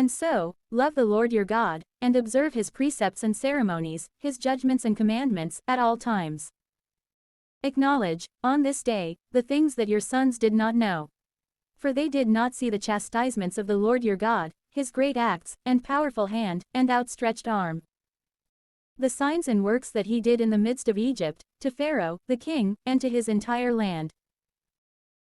And so, love the Lord your God, and observe his precepts and ceremonies, his judgments and commandments, at all times. Acknowledge, on this day, the things that your sons did not know. For they did not see the chastisements of the Lord your God, his great acts, and powerful hand, and outstretched arm. The signs and works that he did in the midst of Egypt, to Pharaoh, the king, and to his entire land,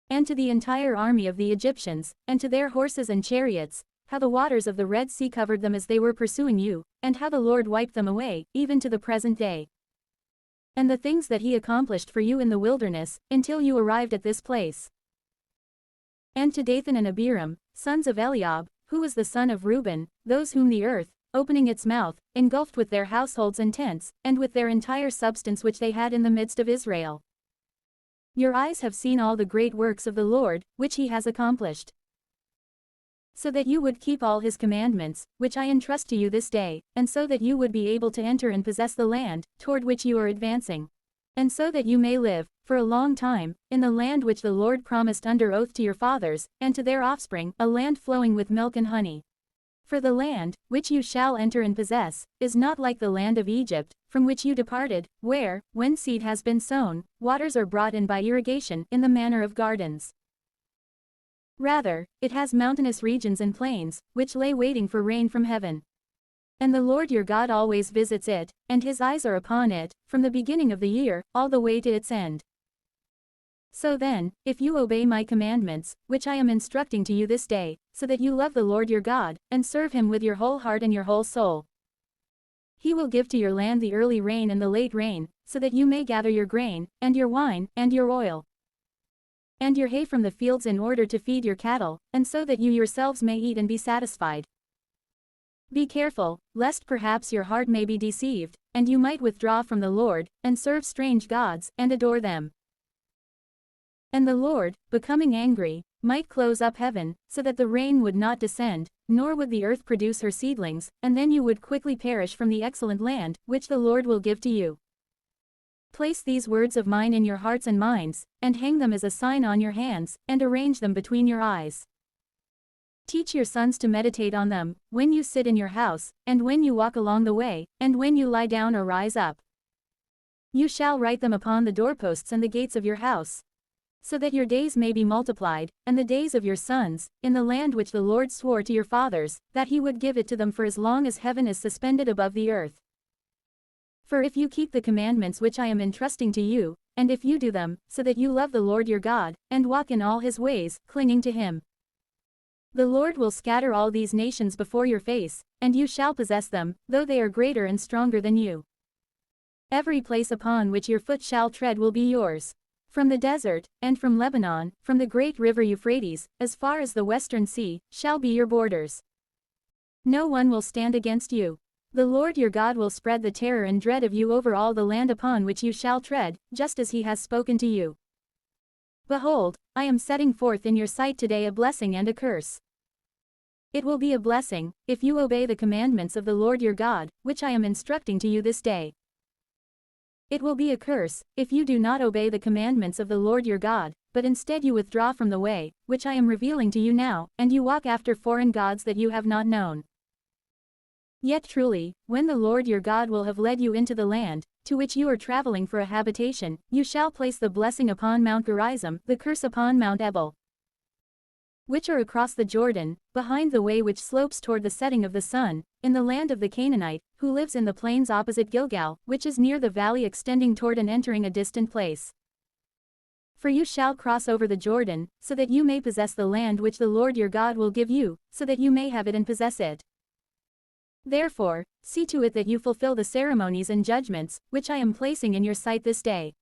and to the entire army of the Egyptians, and to their horses and chariots, how the waters of the Red Sea covered them as they were pursuing you, and how the Lord wiped them away, even to the present day. And the things that he accomplished for you in the wilderness, until you arrived at this place. And to Dathan and Abiram, sons of Eliab, who was the son of Reuben, those whom the earth, opening its mouth, engulfed with their households and tents, and with their entire substance which they had in the midst of Israel. Your eyes have seen all the great works of the Lord, which he has accomplished. So that you would keep all his commandments, which I entrust to you this day, and so that you would be able to enter and possess the land, toward which you are advancing. And so that you may live, for a long time, in the land which the Lord promised under oath to your fathers, and to their offspring, a land flowing with milk and honey. For the land, which you shall enter and possess, is not like the land of Egypt, from which you departed, where, when seed has been sown, waters are brought in by irrigation, in the manner of gardens. Rather, it has mountainous regions and plains, which lay waiting for rain from heaven. And the Lord your God always visits it, and his eyes are upon it, from the beginning of the year, all the way to its end. So then, if you obey my commandments, which I am instructing to you this day, so that you love the Lord your God, and serve him with your whole heart and your whole soul, he will give to your land the early rain and the late rain, so that you may gather your grain, and your wine, and your oil, and your hay from the fields in order to feed your cattle, and so that you yourselves may eat and be satisfied. Be careful, lest perhaps your heart may be deceived, and you might withdraw from the Lord, and serve strange gods, and adore them. And the Lord, becoming angry, might close up heaven, so that the rain would not descend, nor would the earth produce her seedlings, and then you would quickly perish from the excellent land, which the Lord will give to you. Place these words of mine in your hearts and minds, and hang them as a sign on your hands, and arrange them between your eyes. Teach your sons to meditate on them, when you sit in your house, and when you walk along the way, and when you lie down or rise up. You shall write them upon the doorposts and the gates of your house, so that your days may be multiplied, and the days of your sons, in the land which the Lord swore to your fathers, that he would give it to them for as long as heaven is suspended above the earth. For if you keep the commandments which I am entrusting to you, and if you do them, so that you love the Lord your God, and walk in all his ways, clinging to him, the Lord will scatter all these nations before your face, and you shall possess them, though they are greater and stronger than you. Every place upon which your foot shall tread will be yours. From the desert, and from Lebanon, from the great river Euphrates, as far as the western sea, shall be your borders. No one will stand against you. The Lord your God will spread the terror and dread of you over all the land upon which you shall tread, just as he has spoken to you. Behold, I am setting forth in your sight today a blessing and a curse. It will be a blessing, if you obey the commandments of the Lord your God, which I am instructing to you this day. It will be a curse, if you do not obey the commandments of the Lord your God, but instead you withdraw from the way, which I am revealing to you now, and you walk after foreign gods that you have not known. Yet truly, when the Lord your God will have led you into the land, to which you are traveling for a habitation, you shall place the blessing upon Mount Gerizim, the curse upon Mount Ebal, which are across the Jordan, behind the way which slopes toward the setting of the sun, in the land of the Canaanite, who lives in the plains opposite Gilgal, which is near the valley extending toward and entering a distant place. For you shall cross over the Jordan, so that you may possess the land which the Lord your God will give you, so that you may have it and possess it. Therefore, see to it that you fulfill the ceremonies and judgments, which I am placing in your sight this day.